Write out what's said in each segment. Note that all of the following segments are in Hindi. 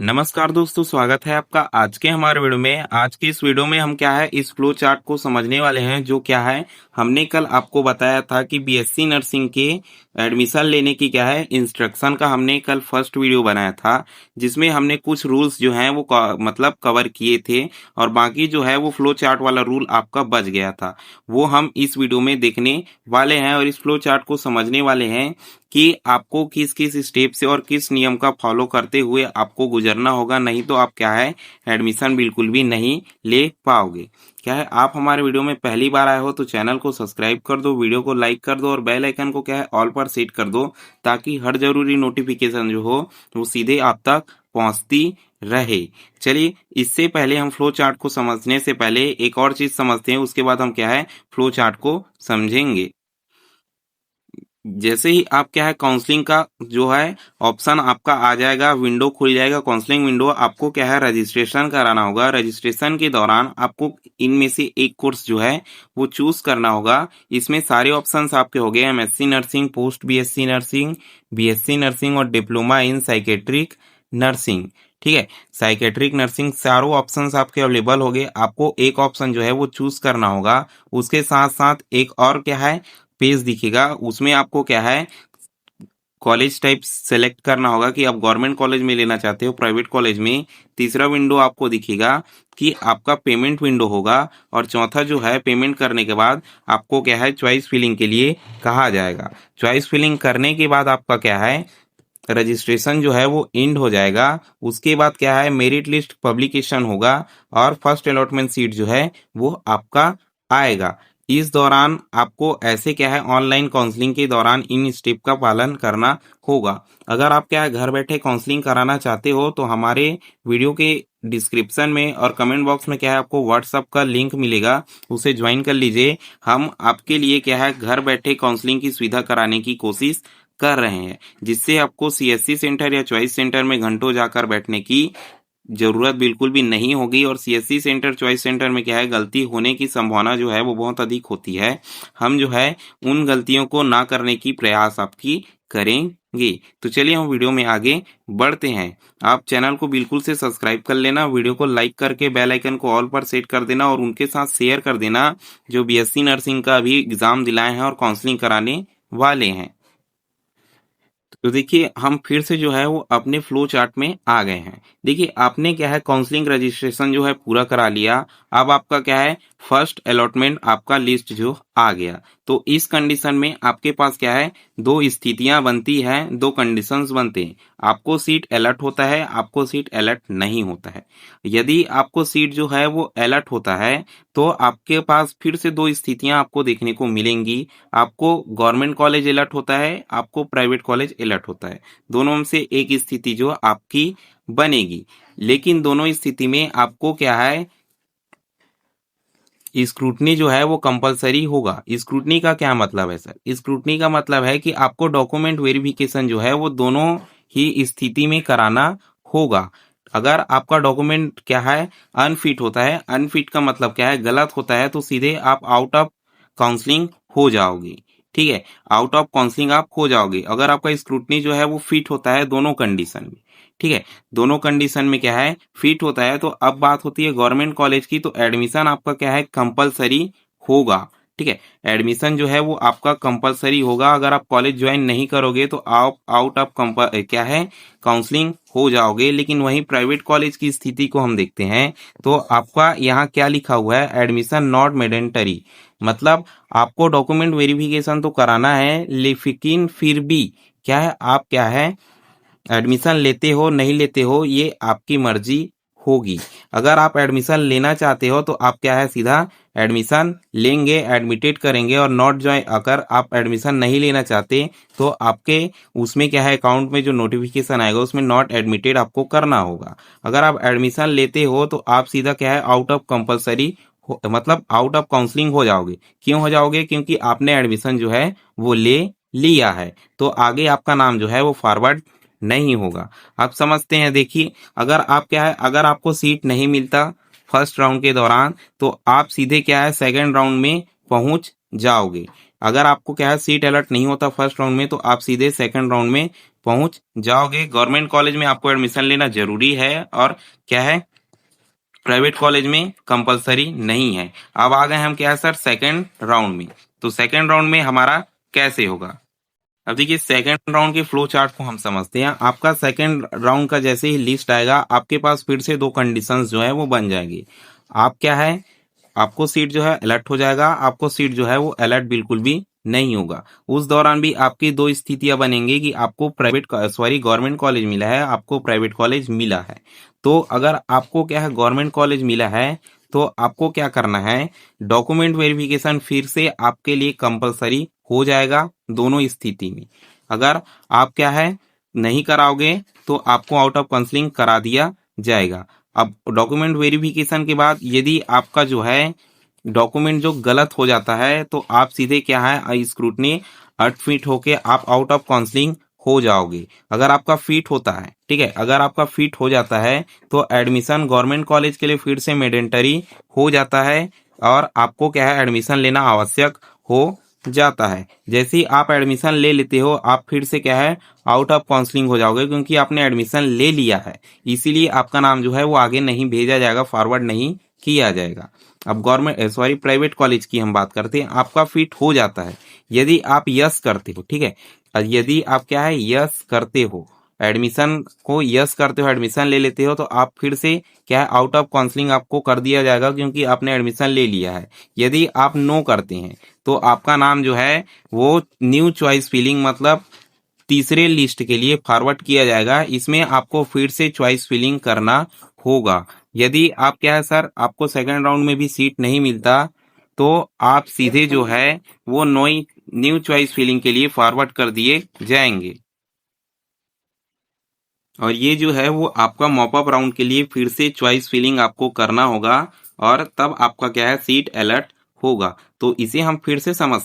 नमस्कार दोस्तों, स्वागत है आपका आज के हमारे वीडियो में। आज की इस वीडियो में हम क्या है इस फ्लो चार्ट को समझने वाले हैं। जो क्या है हमने कल आपको बताया था कि बीएससी नर्सिंग के एडमिशन लेने की क्या है इंस्ट्रक्शन का हमने कल फर्स्ट वीडियो बनाया था, जिसमें हमने कुछ रूल्स जो हैं वो मतलब कवर किए थे और बाकी जो है वो फ्लो चार्ट वाला रूल आपका बच गया था। वो हम इस वीडियो में देखने वाले हैं और इस फ्लो चार्ट को समझने वाले हैं कि आपको किस किस स्टेप से और किस नियम का फॉलो करते हुए आपको गुजरना होगा, नहीं तो आप क्या है एडमिशन बिल्कुल भी नहीं ले पाओगे। क्या है आप हमारे वीडियो में पहली बार आए हो तो चैनल को सब्सक्राइब कर दो, वीडियो को लाइक कर दो और बेल आइकन को क्या है ऑल पर सेट कर दो, ताकि हर जरूरी नोटिफिकेशन जो हो वो सीधे आप तक पहुंचती रहे। चलिए, इससे पहले हम फ्लो चार्ट को समझने से पहले एक और चीज समझते हैं, उसके बाद हम क्या है फ्लो चार्ट को समझेंगे। जैसे ही आप क्या है काउंसलिंग का जो है ऑप्शन आपका आ जाएगा, विंडो खुल जाएगा काउंसलिंग विंडो, आपको क्या है रजिस्ट्रेशन कराना होगा। रजिस्ट्रेशन के दौरान आपको इनमें से एक कोर्स जो है वो चूज करना होगा। इसमें सारे ऑप्शंस आपके हो गए MSc nursing, post BSc nursing, BSc nursing और डिप्लोमा इन साइकेट्रिक नर्सिंग। ठीक है, साइकेट्रिक नर्सिंग चारों ऑप्शंस आपके अवेलेबल हो गए। आपको एक ऑप्शन जो है वो चूज करना होगा। उसके साथ साथ एक और क्या है पेज दिखेगा, उसमें आपको क्या है कॉलेज टाइप सेलेक्ट करना होगा कि आप गवर्नमेंट कॉलेज में लेना चाहते हो प्राइवेट कॉलेज में। तीसरा विंडो आपको दिखेगा कि आपका पेमेंट विंडो होगा और चौथा जो है पेमेंट करने के बाद आपको क्या है चॉइस फिलिंग के लिए कहा जाएगा। चॉइस फिलिंग करने के बाद आपका क्या है रजिस्ट्रेशन जो है वो एंड हो जाएगा। उसके बाद क्या है मेरिट लिस्ट पब्लिकेशन होगा और फर्स्ट अलॉटमेंट सीट जो है वो आपका आएगा। इस दौरान आपको ऐसे क्या है ऑनलाइन काउंसलिंग के दौरान इन स्टेप का पालन करना होगा। अगर आप क्या है घर बैठे काउंसलिंग कराना चाहते हो तो हमारे वीडियो के डिस्क्रिप्शन में और कमेंट बॉक्स में क्या है आपको व्हाट्सएप का लिंक मिलेगा, उसे ज्वाइन कर लीजिए। हम आपके लिए क्या है घर बैठे काउंसलिंग की सुविधा कराने की कोशिश कर रहे हैं, जिससे आपको सीएससी सेंटर या चॉइस सेंटर में घंटों जाकर बैठने की जरूरत बिल्कुल भी नहीं होगी। और सीएससी सेंटर चॉइस सेंटर में क्या है गलती होने की संभावना जो है वो बहुत अधिक होती है। हम जो है उन गलतियों को ना करने की प्रयास आपकी करेंगे। तो चलिए हम वीडियो में आगे बढ़ते हैं। आप चैनल को बिल्कुल से सब्सक्राइब कर लेना, वीडियो को लाइक करके बेल आइकन को ऑल पर सेट कर देना और उनके साथ शेयर कर देना जो बीएससी नर्सिंग का भी एग्जाम दिलाए हैं और काउंसलिंग कराने वाले हैं। तो देखिए हम फिर से जो है वो अपने फ्लो चार्ट में आ गए हैं। देखिए आपने क्या है काउंसलिंग रजिस्ट्रेशन जो है पूरा करा लिया। अब आपका क्या है फर्स्ट अलॉटमेंट आपका लिस्ट जो आ गया। तो इस कंडीशन में आपके पास क्या है दो स्थितियां बनती हैं, दो कंडीशंस बनते हैं। आपको सीट अलर्ट होता है, आपको सीट अलर्ट नहीं होता है। यदि आपको सीट जो है वो अलर्ट होता है तो आपके पास फिर से दो स्थितियां आपको देखने को मिलेंगी। आपको गवर्नमेंट कॉलेज अलर्ट होता है, आपको प्राइवेट कॉलेज अलर्ट होता है। दोनों में से एक स्थिति जो आपकी बनेगी, लेकिन दोनों स्थिति में आपको क्या है स्क्रूटनी जो है वो कंपलसरी होगा। स्क्रूटनी का क्या मतलब है सर? स्क्रूटनी का मतलब है कि आपको डॉक्यूमेंट वेरिफिकेशन जो है वो दोनों ही स्थिति में कराना होगा। अगर आपका डॉक्यूमेंट क्या है अनफिट होता है, अनफिट का मतलब क्या है गलत होता है, तो सीधे आप आउट ऑफ काउंसलिंग हो जाओगे। ठीक है, आउट ऑफ काउंसलिंग आप हो जाओगे। अगर आपका स्क्रूटनी जो है वो फिट होता है दोनों कंडीशन में। ठीक है, दोनों कंडीशन में क्या है फिट होता है। तो अब बात होती है गवर्नमेंट कॉलेज की, तो एडमिशन आपका क्या है कंपलसरी होगा। ठीक है, एडमिशन जो है वो आपका कंपलसरी होगा। अगर आप कॉलेज ज्वाइन नहीं करोगे तो आप आउट ऑफ क्या है काउंसलिंग हो जाओगे। लेकिन वहीं प्राइवेट कॉलेज की स्थिति को हम देखते हैं तो आपका यहाँ क्या लिखा हुआ है एडमिशन नॉट मैंडेटरी। मतलब आपको डॉक्यूमेंट वेरिफिकेशन तो कराना है, लेकिन फिर भी क्या है आप क्या है एडमिशन लेते हो नहीं लेते हो ये आपकी मर्जी होगी। अगर आप एडमिशन लेना चाहते हो तो आप क्या है सीधा एडमिशन लेंगे, एडमिटेड करेंगे। और नॉट ज्वाइन अगर आप एडमिशन नहीं लेना चाहते तो आपके उसमें क्या है अकाउंट में जो नोटिफिकेशन आएगा उसमें नॉट एडमिटेड आपको करना होगा। अगर आप एडमिशन लेते हो तो आप सीधा क्या है आउट ऑफ कंपलसरी मतलब आउट ऑफ काउंसलिंग हो जाओगे। क्यों हो जाओगे? क्योंकि आपने एडमिशन जो है वो ले लिया है, तो आगे आपका नाम जो है वो फॉरवर्ड नहीं होगा। आप समझते हैं? देखिए अगर आप क्या है अगर आपको सीट नहीं मिलता फर्स्ट राउंड के दौरान तो आप सीधे क्या है सेकंड राउंड में पहुंच जाओगे। अगर आपको क्या है सीट अलर्ट नहीं होता फर्स्ट राउंड में तो आप सीधे सेकंड राउंड में पहुंच जाओगे। गवर्नमेंट कॉलेज में आपको एडमिशन लेना जरूरी है और क्या है, प्राइवेट कॉलेज में कंपलसरी नहीं है। अब आ गए हम क्या है सर, सेकेंड राउंड में। तो सेकेंड राउंड में हमारा कैसे होगा, अब देखिए सेकेंड राउंड के फ्लो चार्ट को हम समझते हैं। आपका सेकेंड राउंड का जैसे ही लिस्ट आएगा, आपके पास फिर से दो कंडीशंस जो है वो बन जाएंगी। आप क्या है, आपको सीट जो है अलर्ट हो जाएगा, आपको सीट जो है वो अलर्ट बिल्कुल भी नहीं होगा। उस दौरान भी आपकी दो स्थितियां बनेंगी कि आपको गवर्नमेंट कॉलेज मिला है, आपको प्राइवेट कॉलेज मिला है। तो अगर आपको क्या है गवर्नमेंट कॉलेज मिला है, तो आपको क्या करना है, डॉक्यूमेंट वेरिफिकेशन फिर से आपके लिए कंपलसरी हो जाएगा दोनों स्थिति में। अगर आप क्या है नहीं कराओगे तो आपको आउट ऑफ काउंसलिंग करा दिया जाएगा। अब डॉक्यूमेंट वेरिफिकेशन के बाद यदि आपका जो है डॉक्यूमेंट जो गलत हो जाता है, तो आप सीधे क्या है स्क्रूटनी अनफिट होके आप आउट ऑफ काउंसलिंग हो जाओगे। अगर आपका फिट होता है, ठीक है, अगर आपका फिट हो जाता है तो एडमिशन गवर्नमेंट कॉलेज के लिए फिर से मैंडेटरी हो जाता है और आपको क्या है एडमिशन लेना आवश्यक हो जाता है। जैसे ही आप एडमिशन ले लेते हो, आप फिर से क्या है आउट ऑफ काउंसलिंग हो जाओगे, क्योंकि आपने एडमिशन ले लिया है, इसीलिए आपका नाम जो है वो आगे नहीं भेजा जाएगा, फॉरवर्ड नहीं किया जाएगा। अब प्राइवेट कॉलेज की हम बात करते हैं, आपका फिट हो जाता है, यदि आप यस करते हो, ठीक है, और यदि आप क्या है यस करते हो, एडमिशन को यस करते हो, एडमिशन ले लेते हो, तो आप फिर से क्या है आउट ऑफ काउंसलिंग आपको कर दिया जाएगा, क्योंकि आपने एडमिशन ले लिया है। यदि आप नो करते हैं तो आपका नाम जो है वो न्यू चॉइस फिलिंग मतलब तीसरे लिस्ट के लिए फॉरवर्ड किया जाएगा। इसमें आपको फिर से चॉइस फिलिंग करना होगा। यदि आप क्या है सर आपको सेकंड राउंड में भी सीट नहीं मिलता, तो आप सीधे जो है वो न्यू चॉइस फिलिंग के लिए फॉरवर्ड कर दिए जाएंगे। और ये जो है वो आपका मॉपअप राउंड के लिए फिर से चॉइस फिलिंग आपको करना होगा और तब आपका क्या है सीट अलर्ट होगा। तो इसे हम फिर से समझ,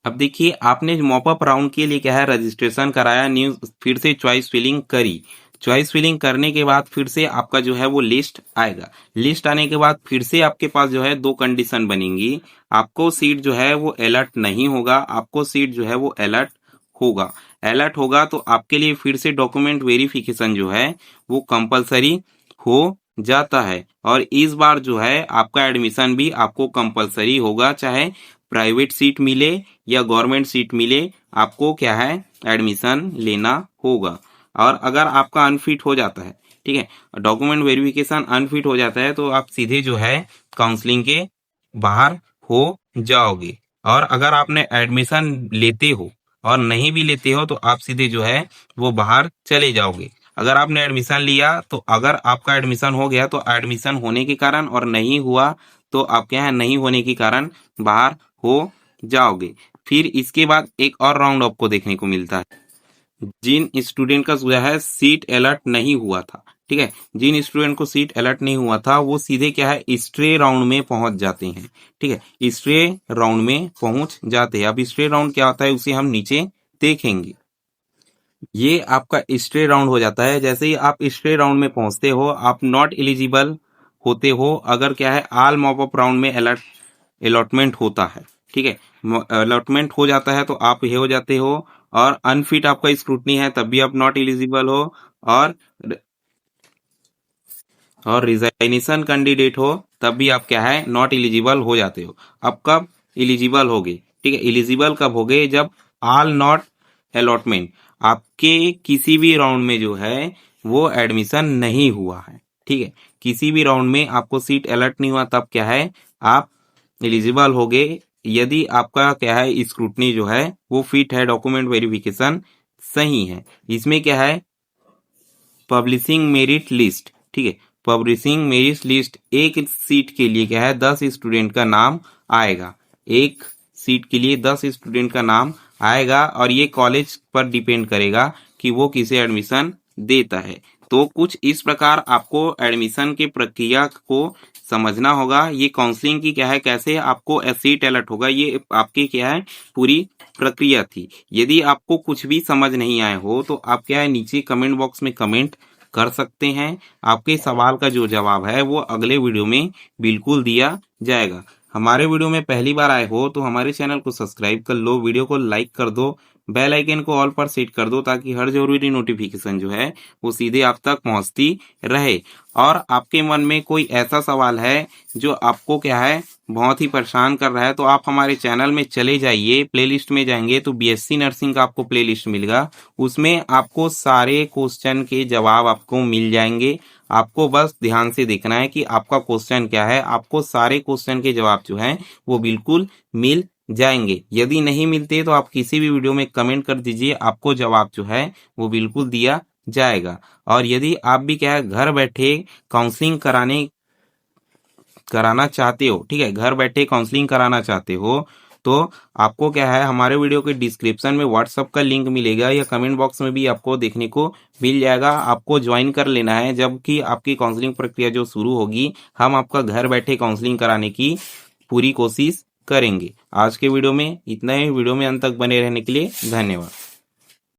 अब देखिए आपने मॉपअप राउंड के लिए क्या है रजिस्ट्रेशन कराया, न्यू फिर से चॉइस फिलिंग करी, चॉइस फिलिंग करने के बाद फिर से आपका जो है वो लिस्ट आएगा। लिस्ट आने के बाद फिर से आपके पास जो है दो कंडीशन बनेंगी, आपको सीट जो है वो अलर्ट नहीं होगा, आपको सीट जो है वो अलर्ट होगा। अलर्ट होगा तो आपके लिए फिर से डॉक्यूमेंट वेरिफिकेशन जो है वो कंपलसरी हो जाता है, और इस बार जो है आपका एडमिशन भी आपको कंपलसरी होगा, चाहे प्राइवेट सीट मिले या गवर्नमेंट सीट मिले, आपको क्या है एडमिशन लेना होगा। और अगर आपका अनफिट हो जाता है, ठीक है, डॉक्यूमेंट वेरिफिकेशन अनफिट हो जाता है, तो आप सीधे जो है काउंसलिंग के बाहर हो जाओगे। और अगर आपने एडमिशन लेते हो और नहीं भी लेते हो, तो आप सीधे जो है वो बाहर चले जाओगे। अगर आपने एडमिशन लिया, तो अगर आपका एडमिशन हो गया तो एडमिशन होने के कारण, और नहीं हुआ तो आप क्या है नहीं होने के कारण बाहर हो जाओगे। फिर इसके बाद एक और राउंड आपको देखने को मिलता है, जिन स्टूडेंट का जो है सीट अलर्ट नहीं हुआ था, ठीक है, जिन स्टूडेंट को सीट अलर्ट नहीं हुआ था वो सीधे क्या है स्ट्रे राउंड में पहुंच जाते हैं, ठीक है, स्ट्रे राउंड में पहुंच जाते हैं। अब स्ट्रे राउंड क्या होता है उसे हम नीचे देखेंगे। ये आपका स्ट्रे राउंड हो जाता है। जैसे ही आप स्ट्रे राउंड में पहुंचते हो, आप नॉट एलिजिबल होते हो अगर क्या है आल मॉपअप राउंड में अलॉटमेंट होता है, ठीक है, अलॉटमेंट हो जाता है तो आप ये हो जाते हो, और अनफिट आपका स्क्रूटनी है तब भी आप नॉट एलिजिबल हो, और रिजाइनेशन कैंडिडेट हो तब भी आप क्या है नॉट एलिजिबल हो जाते हो। अब कब एलिजिबल होगे, ठीक है, एलिजिबल कब होगे, जब ऑल नॉट अलॉटमेंट आपके किसी भी राउंड में जो है वो एडमिशन नहीं हुआ है, ठीक है, किसी भी राउंड में आपको सीट अलर्ट नहीं हुआ, तब क्या है आप एलिजिबल होगे। यदि आपका क्या है स्क्रूटनी जो है वो फिट है, डॉक्यूमेंट वेरिफिकेशन सही है। इसमें क्या है पब्लिशिंग मेरिट लिस्ट, ठीक है, पब्लिशिंग मेरिट लिस्ट एक सीट के लिए क्या है 10 स्टूडेंट का नाम आएगा, एक सीट के लिए 10 स्टूडेंट का नाम आएगा, और ये कॉलेज पर डिपेंड करेगा कि वो किसे एडमिशन देता है। तो कुछ इस प्रकार आपको एडमिशन की प्रक्रिया को समझना होगा। ये काउंसलिंग की क्या है कैसे आपको सीट अलर्ट होगा, ये आपकी क्या है पूरी प्रक्रिया थी। यदि आपको कुछ भी समझ नहीं आए हो तो आप क्या है नीचे कमेंट बॉक्स में कमेंट कर सकते हैं। आपके सवाल का जो जवाब है वो अगले वीडियो में बिल्कुल दिया जाएगा। हमारे वीडियो में पहली बार आए हो तो हमारे चैनल को सब्सक्राइब कर लो, वीडियो को लाइक कर दो, बेल आइकन को ऑल पर सेट कर दो ताकि हर जरूरी नोटिफिकेशन जो है वो सीधे आप तक पहुंचती रहे। और आपके मन में कोई ऐसा सवाल है जो आपको क्या है बहुत ही परेशान कर रहा है, तो आप हमारे चैनल में चले जाइए, प्लेलिस्ट में जाएंगे तो बीएससी नर्सिंग का आपको प्लेलिस्ट मिलेगा, उसमें आपको सारे क्वेश्चन के जवाब आपको मिल जाएंगे। आपको बस ध्यान से देखना है कि आपका क्वेश्चन क्या है, आपको सारे क्वेश्चन के जवाब जो हैं वो बिल्कुल मिल जाएंगे। यदि नहीं मिलते तो आप किसी भी वीडियो में कमेंट कर दीजिए, आपको जवाब जो है वो बिल्कुल दिया जाएगा। और यदि आप भी क्या है घर बैठे काउंसलिंग कराना चाहते हो, ठीक है, घर बैठे काउंसलिंग कराना चाहते हो, तो आपको क्या है हमारे वीडियो के डिस्क्रिप्शन में व्हाट्सएप का लिंक मिलेगा या कमेंट बॉक्स में भी आपको देखने को मिल जाएगा। आपको ज्वाइन कर लेना है, जबकि आपकी काउंसलिंग प्रक्रिया जो शुरू होगी हम आपका घर बैठे काउंसलिंग कराने की पूरी कोशिश करेंगे। आज के वीडियो में इतना ही। वीडियो में अंत तक बने रहने के लिए धन्यवाद।